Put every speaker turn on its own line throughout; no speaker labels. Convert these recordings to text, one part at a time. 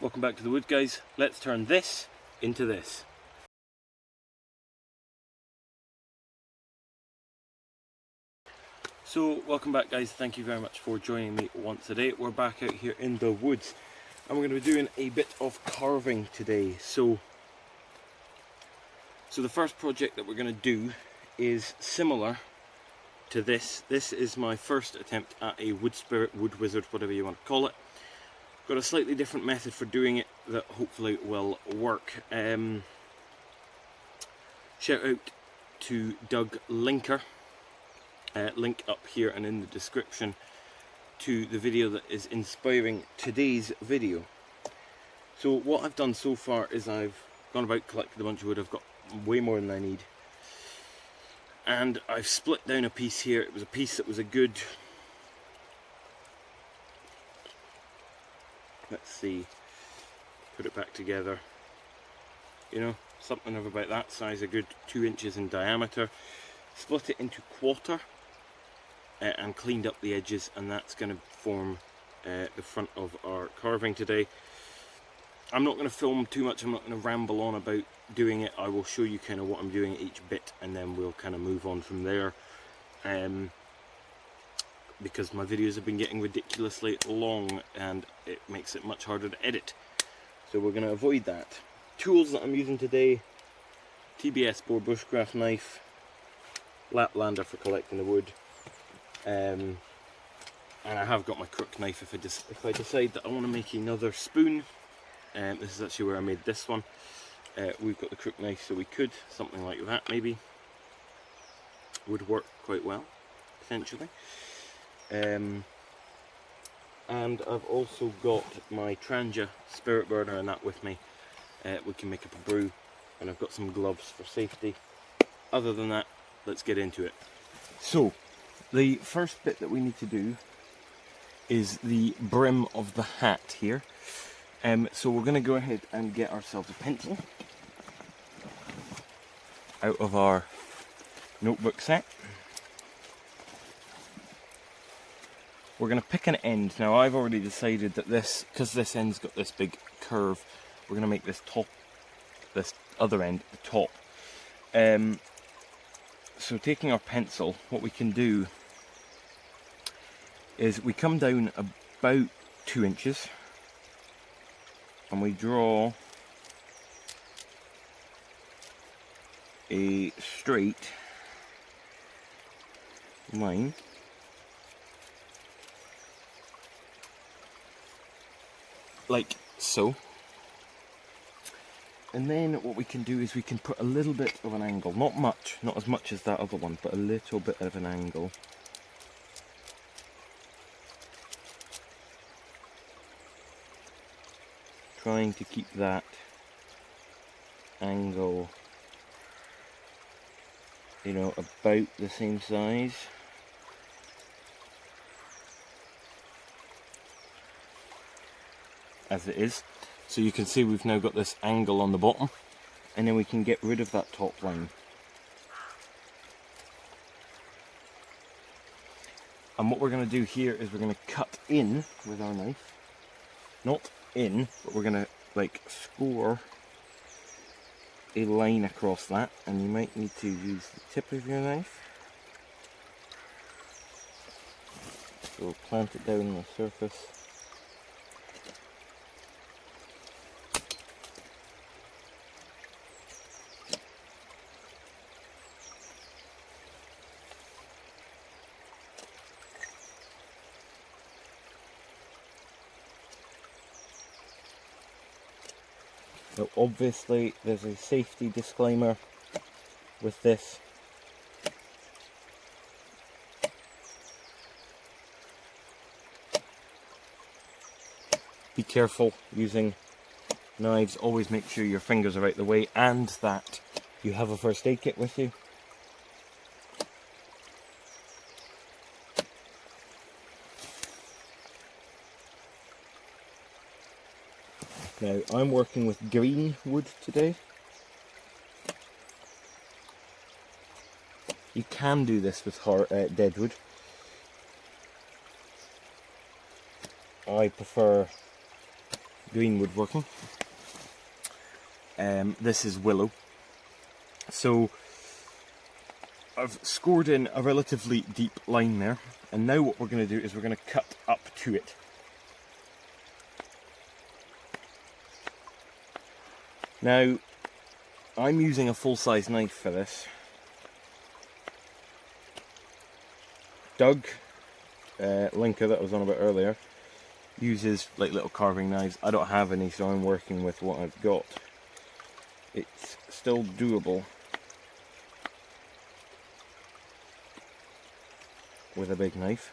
Welcome back to the wood, guys. Let's turn this into this. So welcome back, guys. Thank you very much for joining me once today. We're back out here in the woods and we're going to be doing a bit of carving today. So the first project that we're going to do is similar to this. This is my first attempt at a wood spirit, wood wizard, whatever you want to call it. Got a slightly different method for doing it that hopefully will work. Shout out to Doug Linker. Link up here and in the description to the video that is inspiring today's video. So what I've done so far is I've gone about collecting a bunch of wood. I've got way more than I need. And I've split down a piece here. It was a piece that was a good, let's see, put it back together, you know, something of about that size, a good 2 inches in diameter. Split it into quarter and cleaned up the edges, and that's going to form the front of our carving today. I'm not going to film too much, I'm not going to ramble on about doing it. I will show you kind of what I'm doing at each bit and then we'll kind of move on from there. Because my videos have been getting ridiculously long and it makes it much harder to edit. So we're going to avoid that. Tools that I'm using today: TBS boar bushcraft knife, Laplander for collecting the wood, and I have got my crook knife if I decide that I want to make another spoon. This is actually where I made this one. We've got the crook knife, so we could, something like that maybe, would work quite well, potentially. And I've also got my Trangia spirit burner and that with me. We can make up a brew, and I've got some gloves for safety. Other than that, let's get into it. So, the first bit that we need to do is the brim of the hat here. So we're going to go ahead and get ourselves a pencil out of our notebook set. We're going to pick an end. Now I've already decided that this, because this end's got this big curve, we're going to make this other end the top. So taking our pencil, what we can do is we come down about 2 inches and we draw a straight line like so. And then what we can do is we can put a little bit of an angle, not much, not as much as that other one, but a little bit of an angle. Trying to keep that angle, you know, about the same size. As it is. So you can see we've now got this angle on the bottom, and then we can get rid of that top line. And what we're going to do here is we're going to cut in with our knife. Not in, but we're going to like score a line across that, and you might need to use the tip of your knife. So we'll plant it down on the surface. Now obviously there's a safety disclaimer with this. Be careful using knives, always make sure your fingers are out the way and that you have a first aid kit with you. Now I'm working with green wood today. You can do this with dead wood. I prefer green woodworking. This is willow. So I've scored in a relatively deep line there, and now what we're going to do is we're going to cut up to it. Now, I'm using a full-size knife for this. Doug, Linker that I was on about earlier, uses like little carving knives. I don't have any, so I'm working with what I've got. It's still doable with a big knife.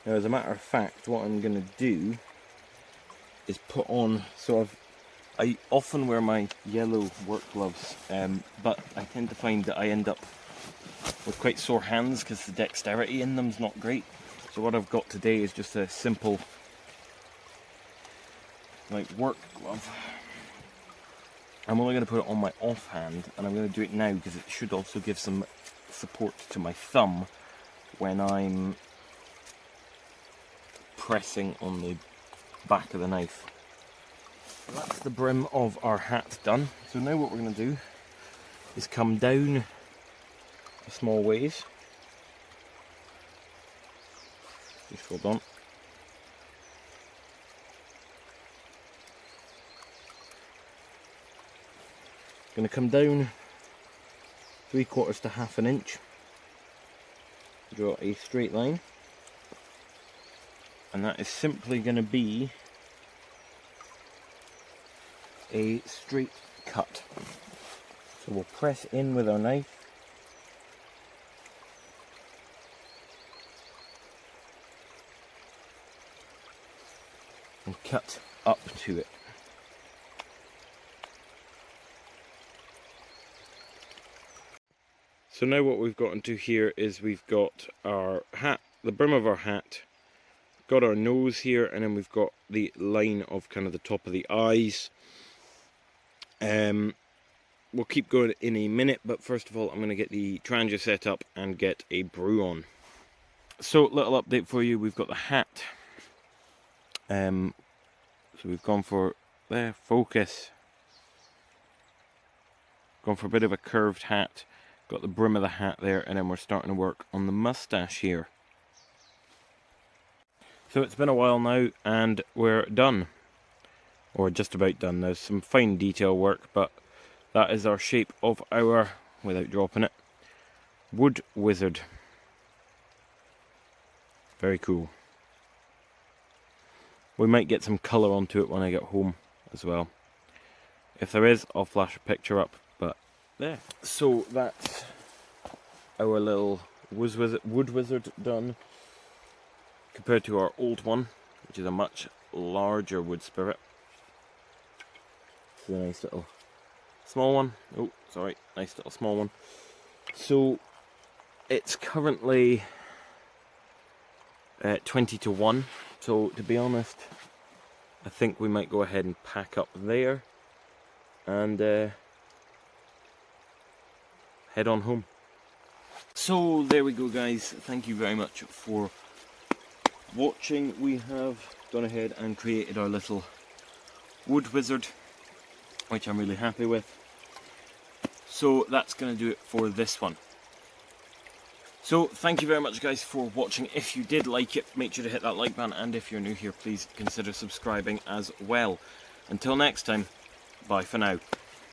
Now, as a matter of fact, what I'm going to do is put on, I often wear my yellow work gloves, but I tend to find that I end up with quite sore hands because the dexterity in them's not great. So what I've got today is just a simple like work glove. I'm only going to put it on my offhand, and I'm going to do it now because it should also give some support to my thumb when I'm pressing on the back of the knife. So that's the brim of our hat done. So now what we're going to do is come down a small ways. Just hold on. Going to come down 3/4 to half an inch. Draw a straight line. And that is simply going to be a straight cut. So we'll press in with our knife. And cut up to it. So now what we've got into here is we've got our hat, the brim of our hat, got our nose here, and then we've got the line of kind of the top of the eyes. We'll keep going in a minute, but first of all I'm going to get the Trangia set up and get a brew on. So little update for you, we've got the hat. So we've gone for, focus. Gone for a bit of a curved hat, got the brim of the hat there, and then we're starting to work on the mustache here. So it's been a while now and we're done, or just about done. There's some fine detail work, but that is our shape of our, without dropping it, wood wizard. Very cool. We might get some colour onto it when I get home as well. If there is, I'll flash a picture up, but there. So that's our little wood wizard done. Compared to our old one, which is a much larger wood spirit. It's a nice little small one. Oh, sorry, nice little small one. So it's currently 20-1. So to be honest, I think we might go ahead and pack up there and head on home. So there we go, guys. Thank you very much for watching. We have gone ahead and created our little wood wizard, which I'm really happy with. So that's going to do it for this one. So thank you very much, guys, for watching. If you did like it, make sure to hit that like button, and if you're new here, please consider subscribing as well. Until next time, bye for now.